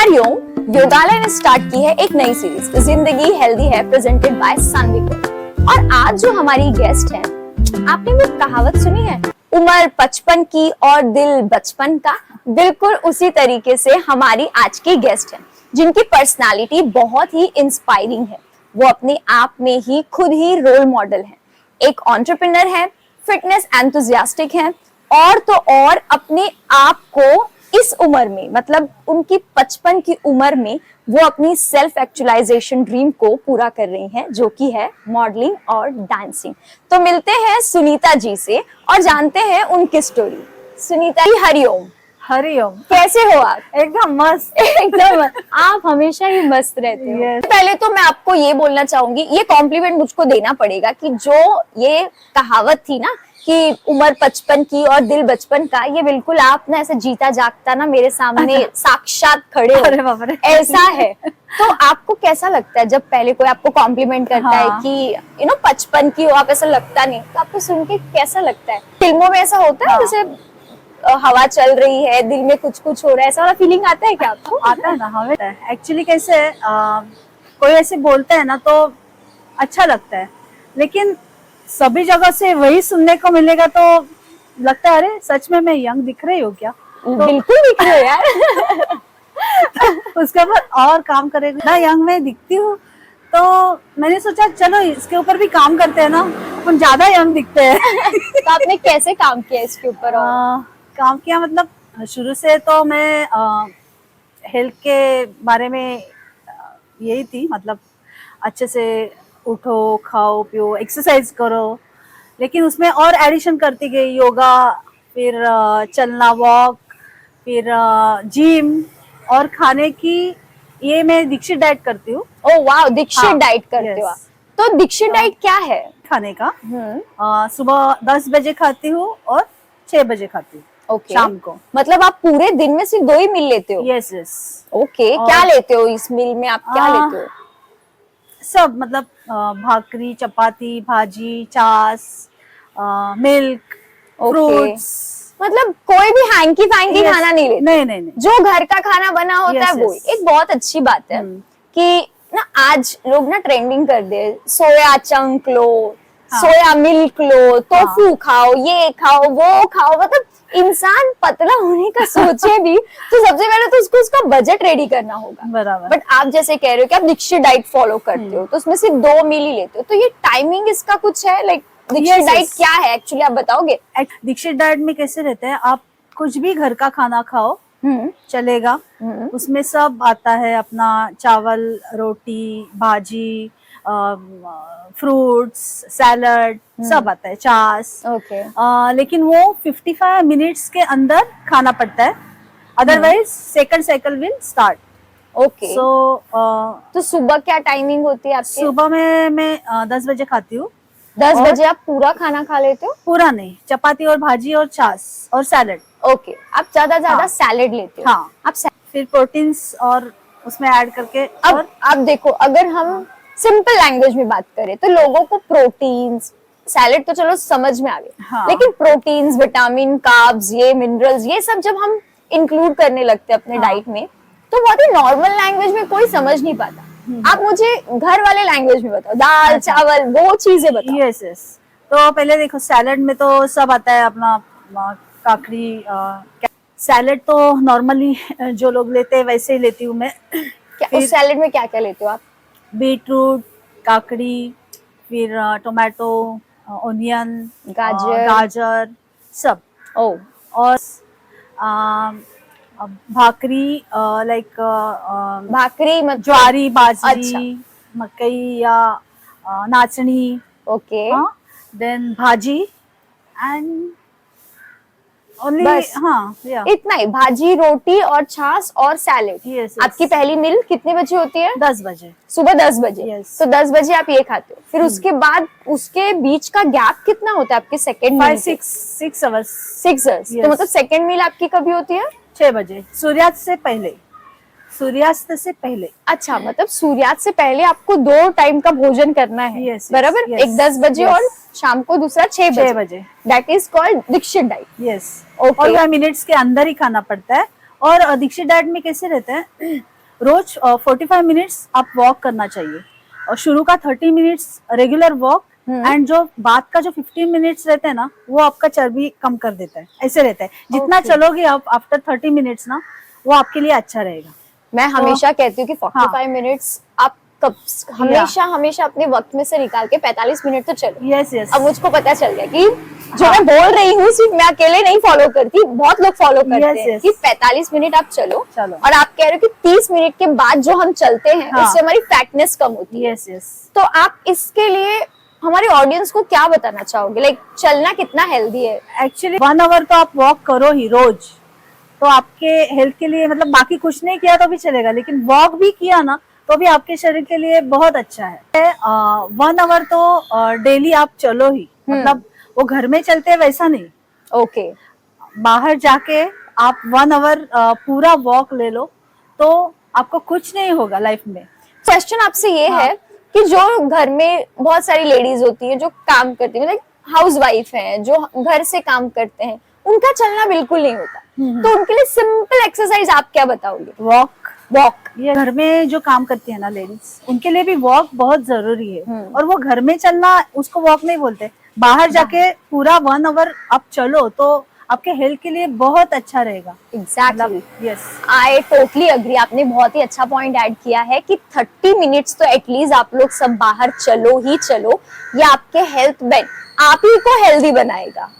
हरिओम। योगालय ने स्टार्ट की है एक नई सीरीज जिंदगी हेल्दी है, प्रेजेंटेड बाय सानवी कौर। और आज जो हमारी गेस्ट है, आपने वो कहावत सुनी है, उम्र 55 की और दिल बचपन का? बिल्कुल उसी तरीके से हमारी आज की गेस्ट है, जिनकी पर्सनालिटी बहुत ही इंस्पायरिंग है। वो अपने आप में ही खुद ही रोल मॉडल है, एक एंटरप्रेन्योर है, फिटनेस एंथुसियास्टिक है, और तो और अपने आप को इस उम्र में, मतलब उनकी 55 की उम्र में, वो अपनी सेल्फ एक्चुअलाइजेशन ड्रीम को पूरा कर रही हैं, जो कि है मॉडलिंग और डांसिंग। तो मिलते हैं सुनीता जी से और जानते हैं उनकी स्टोरी। सुनीता जी, हरिओम। हरिओम। कैसे हो आप? एकदम मस्त। एकदम। आप हमेशा ही मस्त रहते हो। yes. पहले तो मैं आपको ये बोलना चाहूंगी, ये कॉम्प्लीमेंट मुझको देना पड़ेगा कि जो ये कहावत थी ना कि उम्र 55 की और दिल बचपन का, ये बिल्कुल आप ना ऐसे जीता जागता ना मेरे सामने साक्षात खड़े हो। अरे बाप रे। ऐसा है। तो आपको कैसा लगता है जब पहले कोई आपको कॉम्प्लीमेंट करता है कि 55 की हो आप, ऐसा लगता नहीं, तो आपको सुन के कैसा लगता है? फिल्मों में ऐसा होता है जैसे हवा चल रही है, दिल में कुछ कुछ हो रहा है, ऐसा वाला फीलिंग आता है क्या आपको? आता है ना, हमें एक्चुअली कैसे कोई ऐसे बोलता है ना तो अच्छा लगता है, लेकिन सभी जगह से वही सुनने को मिलेगा तो लगता है अरे सच में मैं यंग दिख रही हूँ क्या? तो बिल्कुल दिख रहे हो यार। उसके बाद और काम करेगा ना, यंग में दिखती हूँ, तो मैंने सोचा चलो इसके ऊपर भी काम करते हैं ना, अपन ज्यादा यंग दिखते हैं। तो आपने कैसे काम किया इसके ऊपर? काम किया मतलब शुरू से तो मैं हेल्थ के बारे में यही थी, मतलब अच्छे से उठो, खाओ पियो, एक्सरसाइज करो, लेकिन उसमें और एडिशन करती गई, योगा, फिर चलना, वॉक, फिर जिम और खाने की। ये मैं दीक्षित डाइट करती हूँ। ओह वाह, दीक्षित डाइट करते हो आप? तो दीक्षित डाइट क्या है? खाने का सुबह 10 बजे खाती हूँ और 6 बजे खाती हूँ शाम को। मतलब आप पूरे दिन में सिर्फ 2 ही मील लेते हो? Yes yes. ओके। क्या लेते हो इस मील में, आप क्या लेते हो? सब, मतलब भाकरी, चपाती, भाजी, छाछ, मिल्क, फ्रूट्स। मतलब कोई भी हैंकी फैंकी खाना नहीं लेते? नहीं, जो घर का खाना बना होता है वो। एक बहुत अच्छी बात है कि ना आज लोग ना ट्रेंडिंग कर दे, सोया चंक लो, सोया मिल्क लो, टोफू खाओ, ये खाओ, वो खाओ। मतलब इंसान पतला होने का सोचे भी तो सबसे पहले तो उसको उसका बजट रेडी करना होगा। बराबर। बट आप जैसे कह रहे हो कि आप दीक्षित डाइट फॉलो करते हो, तो उसमें सिर्फ 2 मील ही लेते हो, तो ये टाइमिंग इसका कुछ है? लाइक दीक्षित डाइट क्या है एक्चुअली, आप बताओगे? दीक्षित डाइट में कैसे रहते हैं, आप कुछ भी घर का खाना खाओ चलेगा, उसमें सब आता है अपना, चावल, रोटी, भाजी, फ्रूट्स, सैलड, सब आता है, छाछ। लेकिन वो 55 मिनट्स के अंदर खाना पड़ता है, otherwise second cycle will start. Okay. तो सुबह क्या टाइमिंग होती है आपकी? सुबह में मैं 10 बजे खाती हूँ। 10 बजे आप पूरा खाना खा लेते हो? पूरा नहीं, चपाती और भाजी और छाछ और सैलड। ओके। आप ज्यादा सैलेड लेते हो? हाँ। आप फिर प्रोटीन्स और उसमें ऐड करके। अब आप देखो, अगर हम सिंपल लैंग्वेज में बात करें तो लोगों को प्रोटीन्स, सैलेड तो चलो समझ में आ गए, लेकिन प्रोटीन्स, विटामिन, कार्ब्स, ये मिनरल्स, ये सब जब हम इंक्लूड करने लगते हैं अपने डाइट में, तो बहुत ही नॉर्मल लैंग्वेज में कोई समझ नहीं पाता। आप मुझे घर वाले लैंग्वेज में बताओ, दाल, चावल, वो चीजें बताओ। Yes yes. तो पहले देखो, सैलेड में तो सब आता है अपना, काकड़ी, सैलेड तो नॉर्मली जो लोग लेते हैं वैसे ही लेती हूँ मैं। उस सैलेड में क्या क्या लेते हो आप? बीटरूट, काकड़ी, फिर टोमेटो, ओनियन, गाजर सब। और भाकरी, लाइक भाकरी मतलब ज्वारी, बाजरी, मकई या नाचनी। ओके। देन भाजी एंड ओनली, इतना ही? भाजी, रोटी और छाछ और सैलेड। आपकी पहली मील कितने बजे होती है? 10 बजे, सुबह 10 बजे। तो 10 बजे आप ये खाते हो, फिर उसके बाद उसके बीच का गैप कितना होता है आपके सेकेंड मील? 6 आवर्स। 6 आवर्स। तो मतलब सेकेंड मील आपकी कभी होती है? 6 बजे, सूर्यास्त से पहले। सूर्यास्त से पहले। अच्छा, मतलब सूर्यास्त से पहले आपको 2 टाइम का भोजन करना है। बराबर। एक 10 बजे और शाम को दूसरा 6 बजे। That is called Dixit diet. Yes. और 5 मिनट्स के अंदर ही खाना पड़ता है। और दीक्षित डाइट में कैसे रहता है, रोज 45 मिनट्स आप वॉक करना चाहिए, और शुरू का 30 मिनट्स रेगुलर वॉक, एंड जो बाद का जो 15 मिनट्स रहते हैं ना, वो आपका चर्बी कम कर देता है। ऐसे रहता है, जितना Okay. चलोगे आप आफ्टर 30 मिनट्स ना, वो आपके लिए अच्छा रहेगा। मैं हमेशा कहती हूँ कि 45 मिनट्स आप कब हमेशा अपने वक्त में से निकाल के 45 मिनट तो चलो। Yes yes. अब मुझको पता चल गया कि जो मैं बोल रही हूँ सिर्फ मैं अकेले नहीं फॉलो करती, बहुत लोग फॉलो करते Yes, हैं yes. कि 45 मिनट आप चलो। चलो। और आप कह रहे हो कि 30 मिनट के बाद जो हम चलते हैं हाँ। उससे हमारी फैटनेस कम होती है। Yes yes. तो आप इसके लिए हमारे ऑडियंस को क्या बताना चाहोगे, लाइक चलना कितना हेल्दी है? एक्चुअली 1 आवर तो आप वॉक करो ही रोज, तो आपके हेल्थ के लिए, मतलब बाकी कुछ नहीं किया तो भी चलेगा, लेकिन वॉक भी किया ना तो भी आपके शरीर के लिए बहुत अच्छा है। 1 आवर तो डेली आप चलो ही, मतलब वो घर में चलते हैं वैसा नहीं, ओके। बाहर जाके आप 1 आवर पूरा वॉक ले लो, तो आपको कुछ नहीं होगा लाइफ में। क्वेश्चन आपसे ये हाँ। है कि जो घर में बहुत सारी लेडीज होती है जो काम करती है, मतलब हाउस वाइफ है, जो घर से काम करते हैं, उनका चलना बिल्कुल नहीं होता, तो उनके लिए सिंपल एक्सरसाइज आप क्या बताओगे? वॉक। ये घर में जो काम करती है ना लेडीज, उनके लिए भी वॉक बहुत जरूरी है। और वो घर में चलना उसको वॉक नहीं बोलते, बाहर जाके पूरा 1 आवर आप चलो तो आपके हेल्थ के लिए बहुत अच्छा रहेगा। Exactly. Yes. I totally agree, आपने बहुत ही अच्छा पॉइंट ऐड किया है कि 30 मिनट्स तो एटलीस्ट आप लोग सब बाहर चलो ही चलो। ये आपके हेल्थ में आप ही को हेल्दी बनाएगा,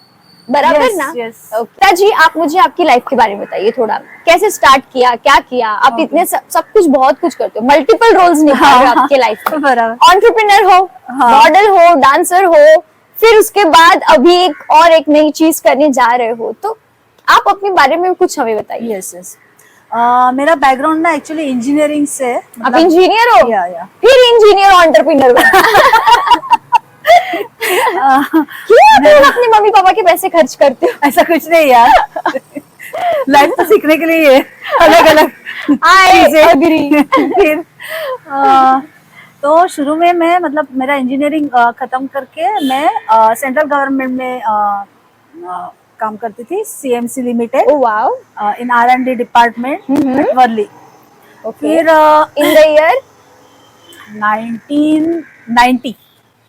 बराबर Yes, ना? yes. Okay. जी, आप मुझे आपकी लाइफ के बारे में बताइए थोड़ा, कैसे स्टार्ट किया, क्या किया? आप इतने सब कुछ बहुत कुछ करते हो, मल्टीपल रोल्स निभा रहे हो आपके लाइफ में। बराबर। एंटरप्रेन्योर हो, मॉडल हो, डांसर हो, फिर उसके बाद अभी एक नई चीज करने जा रहे हो, तो आप अपने बारे में कुछ हमें बताइए। Yes yes. मेरा बैकग्राउंड ना एक्चुअली इंजीनियरिंग से है। आप इंजीनियर हो? या। फिर इंजीनियर एंटरप्रेन्योर क्यों तुम अपने मम्मी पापा के पैसे खर्च करते हो? ऐसा कुछ नहीं यार, लाइफ तो सीखने के लिए है, अलग अलग चीजें। फिर तो शुरू में मैं, मतलब मेरा इंजीनियरिंग खत्म करके मैं सेंट्रल गवर्नमेंट में काम करती थी, सीएमसी लिमिटेड, इन R&D डिपार्टमेंट वर्ली। फिर इन द ईयर 1990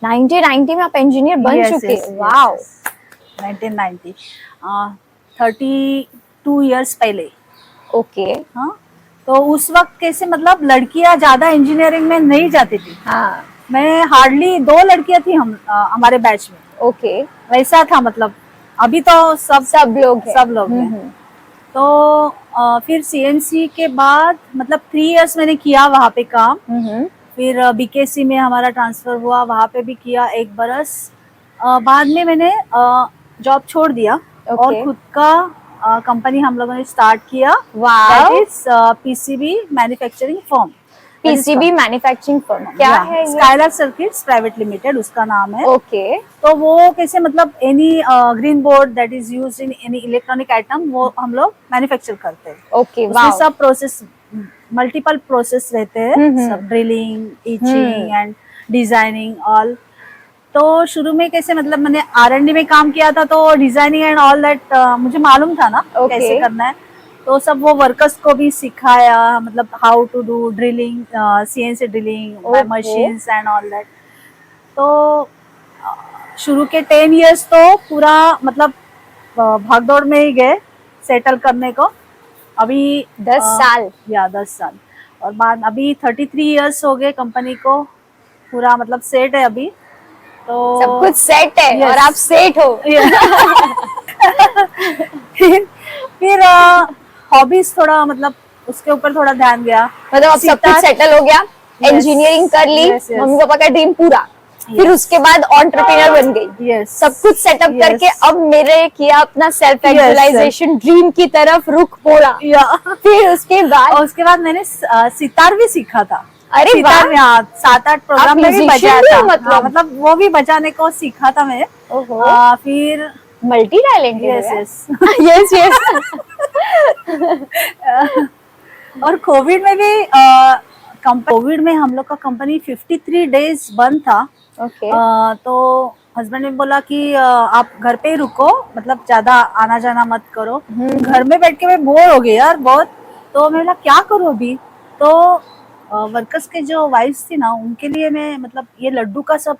1990 में आप इंजीनियर बन चुके? वाओ। 1990, 32 इयर्स पहले। ओके। हाँ, तो उस वक्त कैसे, मतलब लड़कियां ज्यादा इंजीनियरिंग में नहीं जाती थी। हाँ। मैं हार्डली 2 लड़कियां थी हम हमारे बैच में। ओके। वैसा था, मतलब अभी तो सब लोग हैं। तो फिर सीएमसी के बाद मतलब 3 इयर्स मैंने किया वहाँ पे काम। फिर बीकेसी में हमारा ट्रांसफर हुआ, वहाँ पे भी किया 1 बरस। बाद में मैंने जॉब छोड़ दिया और खुद का कंपनी हम लोगों ने स्टार्ट किया। That is PCB manufacturing firm. PCB manufacturing firm क्या है? स्काइलर सर्किट्स प्राइवेट लिमिटेड उसका नाम है। ओके। तो वो कैसे, मतलब any green board that is used in any electronic item, वो हम लोग मैन्युफैक्चर करते हैं। ओके। उसमें सब प्रोसेस, मल्टीपल प्रोसेस रहते हैं, सब drilling, etching and designing all. तो शुरू में कैसे, मतलब मैंने R&D में काम किया था, तो डिजाइनिंग एंड ऑल दैट मुझे मालूम था ना कैसे करना है। तो सब वो वर्कर्स को भी सिखाया, मतलब how to do drilling, CNC drilling, machines and all that. तो शुरू के 10 इयर्स तो पूरा मतलब भागदौड़ में ही गए सेटल करने को। अभी 10 साल या 10 साल, और बाद अभी 33 इयर्स हो गए कंपनी को, पूरा मतलब सेट है अभी। तो सब कुछ सेट है। और आप सेट हो। फिर हॉबीज थोड़ा, मतलब उसके ऊपर थोड़ा ध्यान गया, मतलब अब सब कुछ सेटल हो गया, इंजीनियरिंग कर ली, मम्मी पापा का ड्रीम पूरा। फिर उसके बाद एंटरप्रेन्योर बन गई, सब कुछ सेटअप करके अब मेरे किया अपना सेल्फ एक्चुअलाइजेशन ड्रीम की तरफ रुख मोड़ा। फिर उसके बाद मैंने सितार भी सीखा था। अरे सितार में 7-8 प्रोग्राम में भी बजाया था, मतलब वो भी बजाने को सीखा था मैं। फिर मल्टी टैलेंटेड। Yes yes. और कोविड में भी कोविड में हम लोग का कंपनी 53 डेज बंद था। तो हस्बैंड ने बोला कि आप घर पे ही रुको, मतलब ज्यादा आना जाना मत करो। घर में बैठ के मैं बोर हो गई यार बहुत। तो मैं बोला क्या करूँ अभी, तो वर्कर्स के जो वाइफ्स थी ना, उनके लिए मैं मतलब ये लड्डू का सब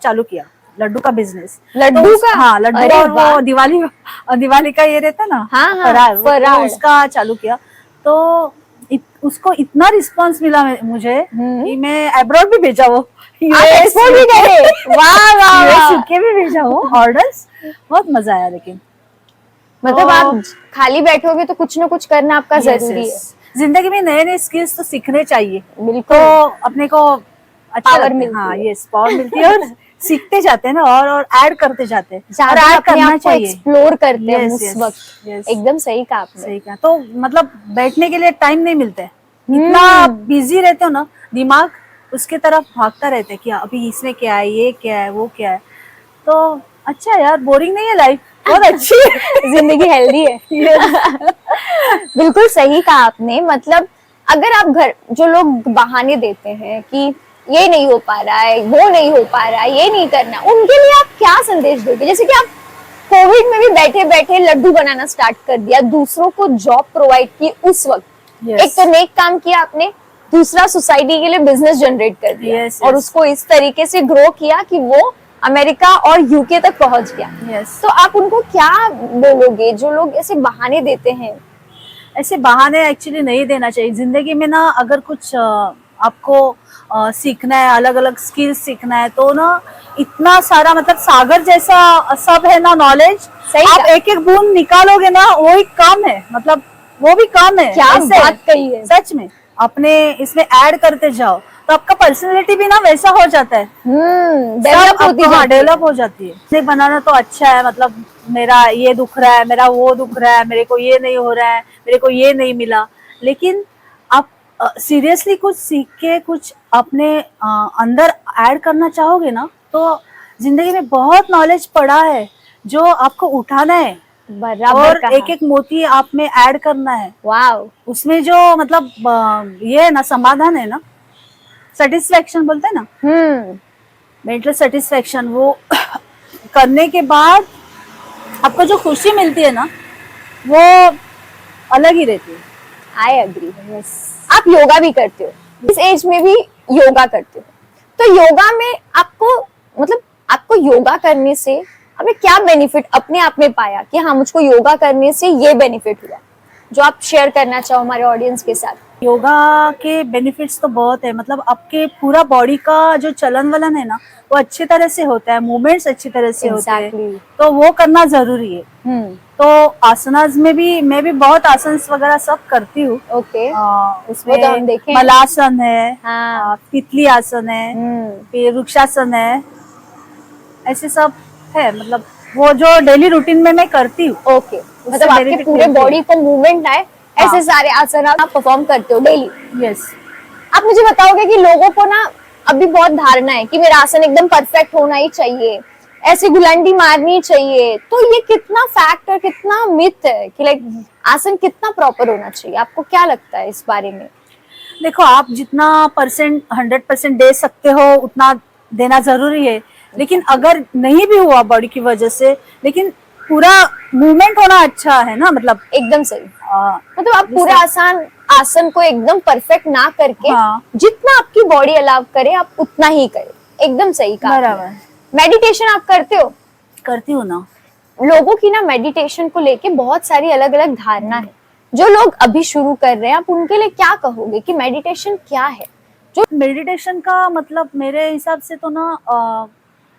चालू किया, लड्डू का बिजनेस। लड्डू का? हाँ, लड्डू अरे और वाह। वो दिवाली का ये रहता ना, हाँ, हाँ, फरार, फरार। वो उसका चालू किया। तो उसको इतना रिस्पांस मिला मुझे कि मैं अब्रॉड भी भेजा वो, आप एक्सपोर्ट भी करे? वाह वाह यूएस वाह। यूके भी भेजा वो ऑर्डर्स। बहुत मजा आया लेकिन। मतलब तो- आप खाली बैठोगे तो कुछ ना कुछ करना आपका Yes, जरूरी yes. है। जिंदगी में नए नए स्किल्स तो सीखने चाहिए, बिल्कुल। तो अपने को अच्छा Power लगता है। मिलती हाँ, है। यस, पावर मिलती है, और सीखते जाते हैं ना, और ऐड करते जाते हैं, और ज्यादा ऐड अपने करना आप को चाहिए। एक्सप्लोर करते हैं हम Yes, उस yes, वक्त। yes. एकदम सही कहा आपने। सही कहा। तो मतलब बैठने के लिए टाइम नहीं मिलता है, इतना बिजी रहते हो ना, दिमाग उसके तरफ भागता रहता है कि अभी इसमें क्या है, ये क्या है, वो क्या है। तो अच्छा है यार, बोरिंग नहीं है लाइफ, बहुत अच्छी है। जिंदगी हेल्दी है। बिल्कुल सही कहा आपने। मतलब अगर आप घर, जो लोग बहाने देते हैं कि ये नहीं हो पा रहा है, वो नहीं हो पा रहा है, ये नहीं करना, उनके लिए आप क्या संदेश दोगे? जैसे कि आप कोविड में भी बैठे बैठे लड्डू बनाना स्टार्ट कर दिया, दूसरों को जॉब प्रोवाइड की उस वक्त। Yes. एक तो नेक काम किया आपने, दूसरा सोसाइटी के लिए बिजनेस जनरेट कर दिया। Yes, और yes. उसको इस तरीके से ग्रो किया कि वो अमेरिका और यूके तक पहुंच गया। Yes. तो आप उनको क्या बोलोगे जो लोग ऐसे बहाने देते हैं? ऐसे बहाने एक्चुअली नहीं देना चाहिए जिंदगी में ना। अगर कुछ आपको सीखना है, अलग अलग स्किल्स सीखना है, तो ना इतना सारा मतलब सागर जैसा सब है ना नॉलेज। सही आप कहा। एक एक बूंद निकालोगे ना, वो ही काम है, मतलब वो भी काम है। क्या ऐसे बात कही है। सच में अपने इसमें ऐड करते जाओ तो आपका पर्सनैलिटी भी ना वैसा हो जाता है, डेवलप होती जाती है। डेवलप हो जाती है। ये बनाना तो अच्छा है, मतलब मेरा ये दुख रहा है, मेरा वो दुख रहा है, मेरे को ये नहीं हो रहा है, मेरे को ये नहीं मिला, लेकिन आप सीरियसली कुछ सीख के कुछ अपने अंदर ऐड करना चाहोगे ना, तो जिंदगी में बहुत नॉलेज पड़ा है जो आपको उठाना है, बराबर और कहा। एक एक मोती आप में ऐड करना है। वाव। उसमें जो मतलब ये है ना, समाधान है ना, सेटिस्फेक्शन बोलते हैं ना, मेंटल सेटिस्फेक्शन, वो करने के बाद आपको जो खुशी मिलती है ना, वो अलग ही रहती है। I agree. आप योगा भी करते हो, इस एज में भी योगा करते हो, तो योगा में आपको मतलब आपको योगा करने से आपने क्या बेनिफिट अपने आप में पाया कि हाँ मुझको योगा करने से ये बेनिफिट हुआ, जो आप शेयर करना चाहो हमारे ऑडियंस के साथ? योगा के बेनिफिट्स तो बहुत है, मतलब आपके पूरा बॉडी का जो चलन वलन है ना, वो अच्छी तरह से होता है, मूवमेंट्स अच्छी तरह से होते हैं, तो वो करना जरूरी है। तो आसनास में भी मैं भी बहुत आसन वगैरह सब करती हूँ। ओके। उसमें वो तो हम देखें। मलासन है, हाँ। तितली आसन है, फिर वृक्षासन है, ऐसे सब है, मतलब वो जो डेली रूटीन में मैं करती हूँ। ओके, मतलब आपके पूरे बॉडी को मूवमेंट आए, ऐसे सारे आसन आप परफॉर्म करते हो डेली? यस। आप मुझे बताओगे कि लोगों को ना अभी बहुत धारणा है कि मेरा आसन एकदम परफेक्ट होना ही चाहिए, ऐसी गुलांडी मारनी चाहिए, तो ये कितना फैक्ट और कितना मिथ है कि लाइक आसन कितना प्रॉपर होना चाहिए? आपको क्या लगता है इस बारे में? देखो, आप जितना 100% दे सकते हो उतना देना जरूरी है, लेकिन अगर नहीं भी हुआ बॉडी की वजह से, लेकिन पूरा मूवमेंट होना अच्छा है ना, मतलब एकदम सही। मतलब आप पूरा आसन को एकदम परफेक्ट ना करके, हाँ। जितना आपकी बॉडी अलाउ करे आप उतना ही करें। एकदम सही कहा। बराबर। मेडिटेशन आप करते हो? करती हूँ ना। लोगों की ना मेडिटेशन को लेके बहुत सारी अलग अलग धारणा है। जो लोग अभी शुरू कर रहे हैं, आप उनके लिए क्या कहोगे कि मेडिटेशन क्या है? जो मेडिटेशन का मतलब मेरे हिसाब से तो ना,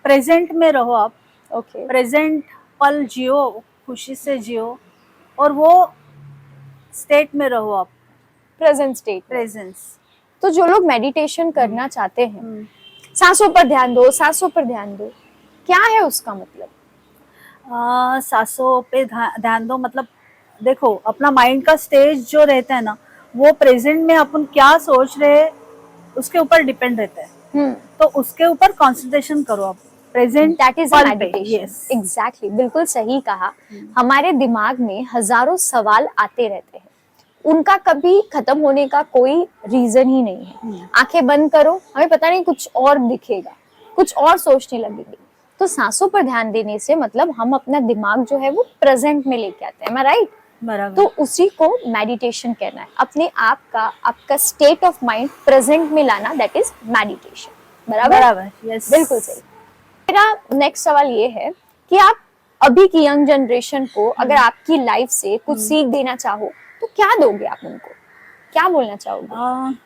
प्रेजेंट में रहो आप। ओके। प्रेजेंट पल जियो, खुशी से जियो, और वो स्टेट में रहो आप, प्रेजेंट स्टेट, प्रेजेंस। तो जो लोग मेडिटेशन करना चाहते हैं, सांसों पर ध्यान दो, सांसों पर ध्यान दो, क्या है उसका मतलब? सांसों पे ध्यान दो मतलब, देखो अपना माइंड का स्टेज जो रहता है ना, वो प्रेजेंट में अपन क्या सोच रहे हैं उसके ऊपर डिपेंड रहता है। तो उसके ऊपर कंसंट्रेशन करो आप, present. That is meditation. Exactly, बिल्कुल सही कहा। हमारे दिमाग में हजारों सवाल आते रहते हैं, उनका कभी खत्म होने का कोई रीजन ही नहीं है। आंखें बंद करो, हमें पता नहीं कुछ और दिखेगा, कुछ और सोचने लगेंगे। तो सांसों पर ध्यान देने से मतलब हम अपना दिमाग जो है वो प्रेजेंट में लेके आते हैं। राइट? बराबर। तो उसी को मेडिटेशन कहना है। अपने आप का, आपका स्टेट ऑफ माइंड प्रेजेंट में लाना, दैट इज मेडिटेशन। बराबर? बराबर, यस। बिल्कुल सही। मेरा नेक्स्ट सवाल ये है कि आप अभी की यंग जनरेशन को अगर आपकी लाइफ से कुछ सीख देना चाहो तो क्या दोगे आप उनको, क्या बोलना चाहोगे?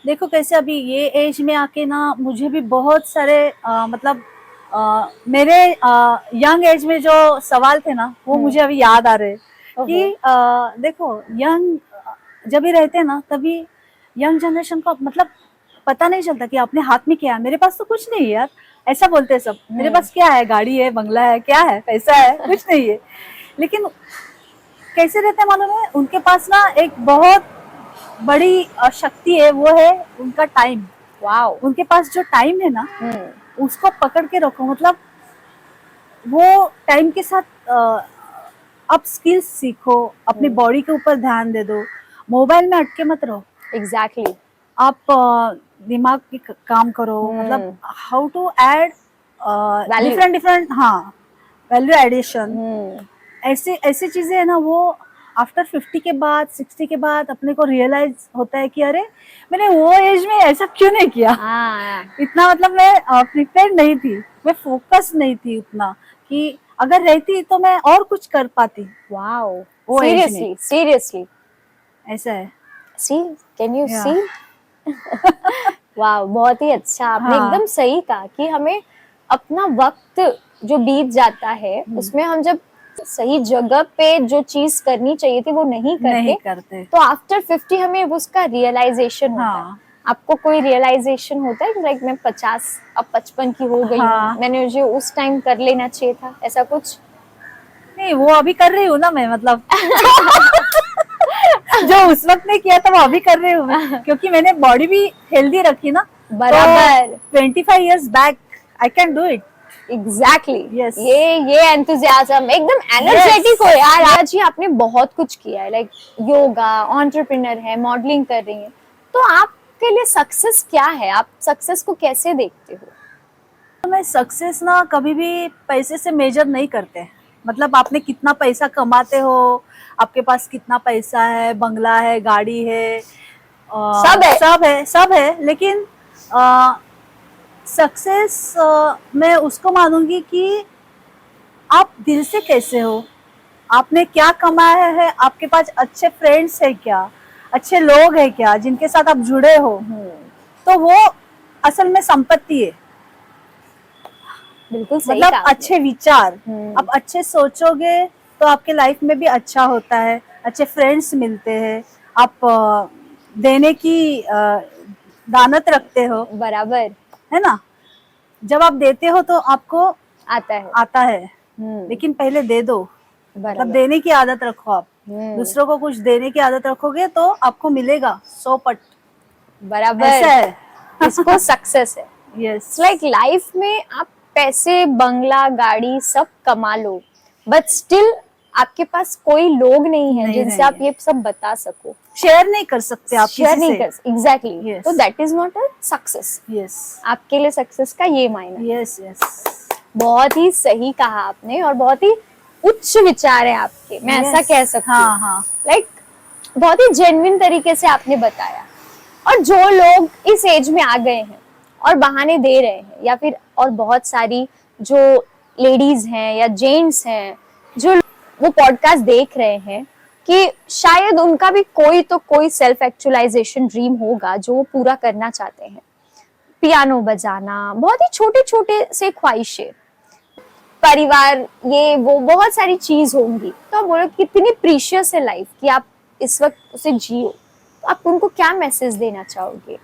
देखो कैसे अभी ये एज में आके ना मुझे भी बहुत सारे मतलब मेरे यंग एज में जो सवाल थे ना वो मुझे अभी याद आ रहे हैं कि देखो यंग जब भी रहते हैं ना तभी यंग जनरेशन को मतलब पता नहीं चलता कि अपने हाथ में क्या है। मेरे पास तो कुछ नहीं है यार, ऐसा बोलते हैं सब। मेरे पास क्या है, गाड़ी है, बंगला है, क्या है, पैसा है, कुछ नहीं है। लेकिन कैसे रहते हैं मालूम है, उनके पास ना एक बहुत बड़ी शक्ति है, वो है उनका टाइम। वाओ। उनके पास जो टाइम है ना उसको पकड़ के रखो। मतलब वो टाइम के साथ आप स्किल्स सीखो, अपनी बॉडी के ऊपर ध्यान दे दो, मोबाइल में अटके मत रहो। एग्जैक्टली। आप दिमाग की काम करो। मतलब how to add different different, हाँ, वैल्यू एडिशन। ऐसे ऐसी चीजें है ना वो आफ्टर 50 के बाद 60 के बाद अपने को रियलाइज होता है कि अरे मैंने वो एज में ऐसा क्यों नहीं किया। इतना मतलब मैं प्रिपेयर नहीं थी, मैं फोकस नहीं थी उतना कि अगर रहती तो मैं और कुछ कर पाती। वाओ, वो सीरियसली सीरियसली ऐसा है। सी, कैन यू सी? वाह, बहुत ही अच्छा। आपने एकदम सही कहा कि हमें अपना वक्त जो बीत जाता है उसमें हम जब सही जगह पे जो चीज करनी चाहिए थी वो नहीं करते तो आफ्टर 50 हमें उसका रियलाइजेशन होता है। आपको कोई रियलाइजेशन होता है लाइक मैं 50 अब 55 की हो गई हूँ, मैंने मुझे उस टाइम कर लेना चाहिए था, ऐसा कुछ? नहीं, वो अभी कर रही हूँ ना मैं, मतलब जो उस वक्त नहीं किया था वो अभी कर रही हूँ मैं, क्योंकि मैंने बॉडी भी हेल्दी रखी ना। बराबर। 25 years back I can do it. Exactly. Yes. ये एंथुसियाज्म, एकदम एनर्जेटिक हो यार। आज ही आपने बहुत कुछ किया है, लाइक योगा, एंटरप्रेन्योर है, मॉडलिंग कर रही हैं, तो आपके लिए सक्सेस क्या है? आप सक्सेस को कैसे देखते हो? तो मैं सक्सेस ना कभी भी पैसे से मेजर नहीं करते। मतलब आपने कितना पैसा कमाते हो, आपके पास कितना पैसा है, बंगला है, गाड़ी है, सब है, लेकिन सक्सेस मैं उसको मानूंगी कि आप दिल से कैसे हो, आपने क्या कमाया है, आपके पास अच्छे फ्रेंड्स है क्या, अच्छे लोग हैं क्या जिनके साथ आप जुड़े हो, तो वो असल में संपत्ति है। बिल्कुल सही मतलब अच्छे विचार, आप अच्छे सोचोगे तो आपके लाइफ में भी अच्छा होता है, अच्छे फ्रेंड्स मिलते हैं, आप देने की दानत रखते हो। बराबर है ना, जब आप देते हो तो आपको आता है। लेकिन पहले दे दो, मतलब देने की आदत रखो। आप दूसरों को कुछ देने की आदत रखोगे तो आपको मिलेगा 100 पट। बराबर, ऐसा है। इसको सक्सेस है। यस, लाइक लाइफ में आप पैसे, बंगला, गाड़ी सब कमा लो, बट स्टिल आपके पास कोई लोग नहीं है जिनसे आप ये सब बता सको, शेयर नहीं कर सकते आप, शेयर नहीं कर सकते। एग्जैक्टली। Yes. तो that is not a success. Yes, आपके लिए सक्सेस का ये मायना। यस यस, बहुत ही सही कहा आपने और बहुत ही उच्च विचार है आपके, मैं ऐसा कह सकती हूँ। हाँ। लाइक बहुत ही जेन्युइन तरीके से आपने बताया। और जो लोग इस एज में आ गए हैं और बहाने दे रहे हैं, या फिर और बहुत सारी जो लेडीज हैं या जेंट्स हैं जो वो पॉडकास्ट देख रहे हैं कि शायद उनका भी कोई सेल्फ एक्चुअलाइजेशन ड्रीम होगा जो वो पूरा करना चाहते हैं, पियानो बजाना, बहुत ही छोटे छोटे से ख्वाहिशें, परिवार, ये वो बहुत सारी चीज होंगी। तो आप बोलो कितनी प्रीशियस है लाइफ कि आप इस वक्त उसे जियो, तो आप उनको क्या मैसेज देना चाहोगे?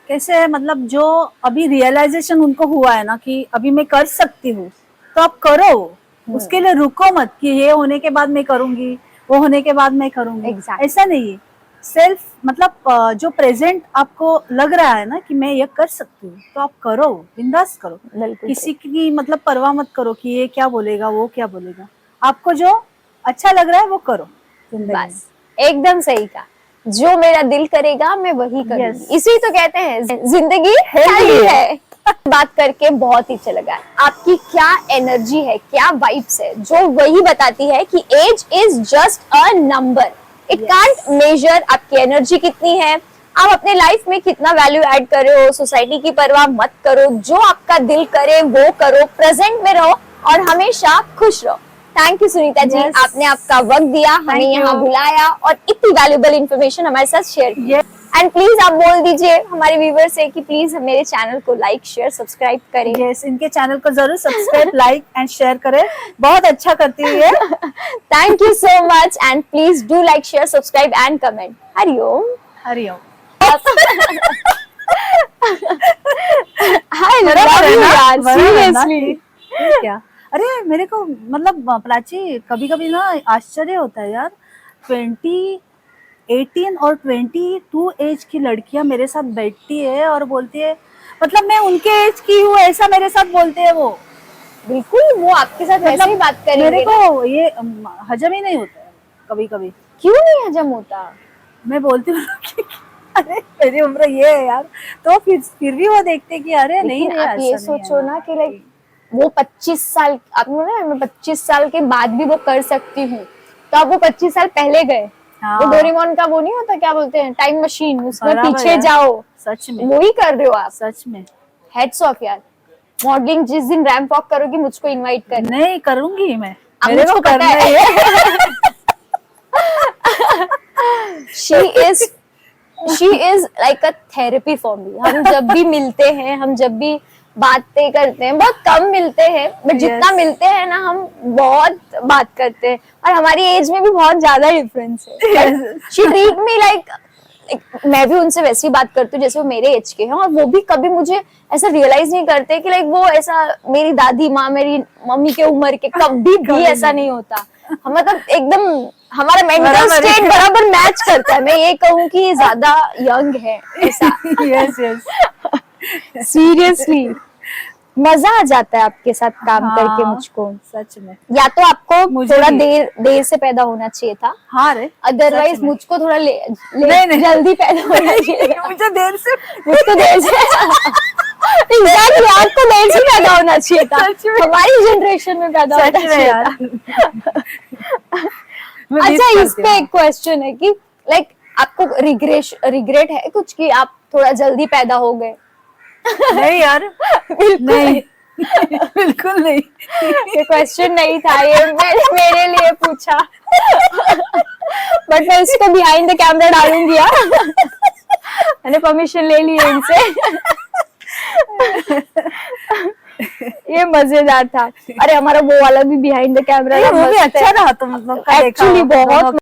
कैसे है, मतलब जो अभी रियलाइजेशन उनको हुआ है ना कि अभी मैं कर सकती हूँ, तो आप करो। उसके लिए रुको मत कि ये होने के बाद मैं करूंगी, वो होने के बाद मैं करूंगी। ऐसा नहीं है। सेल्फ मतलब जो प्रेजेंट आपको लग रहा है ना कि मैं ये कर सकती हूँ, तो आप करो, बिंदास करो। किसी की मतलब परवाह मत करो कि ये क्या बोलेगा, वो क्या बोलेगा। आपको जो अच्छा लग रहा है वो करो। बस एकदम सही कहा, जो मेरा दिल करेगा मैं वही करूंगी। इसी तो कहते हैं जिंदगी हेल्दी है। बात करके बहुत ही अच्छा लगा। आपकी क्या एनर्जी है, क्या वाइब्स है, जो वही बताती है कि age is just a number, it can't measure आपकी एनर्जी कितनी है, आप अपने लाइफ में कितना वैल्यू ऐड कर रहे हो। सोसाइटी की परवाह मत करो, जो आपका दिल करे वो करो, प्रेजेंट में रहो और हमेशा खुश रहो। Thank you Sunita ji, Yes. आपने आपका वक्त दिया, हमें Thank यहाँ you. बुलाया और इतनी वैल्यूएबल इंफॉर्मेशन हमारे साथ शेयर की। Yes. एंड प्लीज आप बोल दीजिए हमारे व्यूअर्स से कि प्लीज मेरे चैनल को लाइक शेयर सब्सक्राइब करें। यस, इनके चैनल को जरूर सब्सक्राइब, लाइक एंड शेयर करें, बहुत अच्छा करती हुई है। Thank you so much and please do like share subscribe and comment. Hariom. Hariom. I love you यार, seriously। क्या, अरे मेरे को मतलब प्राची कभी कभी ना आश्चर्य होता है यार, 18 और 22 एज की लड़कियां मेरे साथ बैठती है और बोलती है, मतलब मैं उनके एज की हूँ ऐसा मेरे साथ बोलते हैं वो। बिल्कुल, वो आपके साथ वैसे ही बात करेंगे। मेरे को ये हजम ही नहीं होता है कभी कभी। क्यों नहीं हजम होता? मैं बोलती हूँ कि अरे मेरी उम्र ये है यार, तो फिर भी वो देखते कि अरे नहीं लेकिन रे, आप ये ऐसा नहीं है सोचो ना कि लाइक वो 25 साल, आप बोले मैं 25 साल के बाद भी वो कर सकती हूँ, तो आप वो 25 साल पहले गए। हाँ। वो डोरेमोन का वो नहीं होता, क्या बोलते हैं, टाइम मशीन, उसमें बराबर पीछे यार। जाओ, सच में, वो ही कर रहे हो आप। सच में। हेड्स ऑफ यार। मॉडलिंग जिस दिन रैंप वॉक करोगी मुझको इनवाइट करना। नहीं करूंगी मैं, अब मेरे को मुझको पता करना है। She is like a therapy for me. हम जब भी मिलते हैं, हम जब भी बातें करते हैं, बहुत कम मिलते हैं, बट जितना Yes. मिलते हैं ना हम बहुत बात करते हैं, और हमारी एज में भी बहुत ज्यादा डिफरेंस है। Yes. She treat me like, मैं भी उनसे वैसी बात करती हूँ जैसे वो मेरे एज के हैं, और वो भी कभी मुझे ऐसा रियलाइज नहीं करते कि लाइक वो ऐसा, मेरी दादी माँ, मेरी मम्मी के उम्र के कभी भी ऐसा नहीं होता। हम मतलब एकदम हमारा मेंटल बराबर है। स्टेट बराबर मैच करता है। मैं ये कहूँ कि ज्यादा यंग है ऐसा। Yes yes. सीरियसली मजा आ जाता है आपके साथ काम करके मुझको। सच में। या तो आपको मुझे थोड़ा भी। देर से पैदा होना चाहिए था, हाँ रे, अदरवाइज सच में। मुझको थोड़ा नहीं। जल्दी पैदा होना चाहिए था। मुझे देर से, मुझको देर से एग्जैक्टली आपको देर से पैदा होना चाहिए था। सच में। हमारी जनरेशन में पैदा होना सच में चाहिए यार। था। मैं miss अच्छा, इस करती पे हूँ। एक क्वेश्चन है कि लाइक आपको रिग्रेट है कुछ कि आप थोड़ा जल्दी पैदा हो गए? नहीं यार, बिल्कुल नहीं, बिल्कुल नहीं। ये क्वेश्चन नहीं था, ये मैंने मेरे लिए पूछा। बट मैं इसको बिहाइंड द कैमरा डालूंगी यार। मैंने परमिशन ले ली है इनसे। ये मजेदार था। अरे हमारा वो वाला भी बिहाइंड द कैमरा वो भी अच्छा रहा, तुम लोग का देखा एक्चुअली हो। बहुत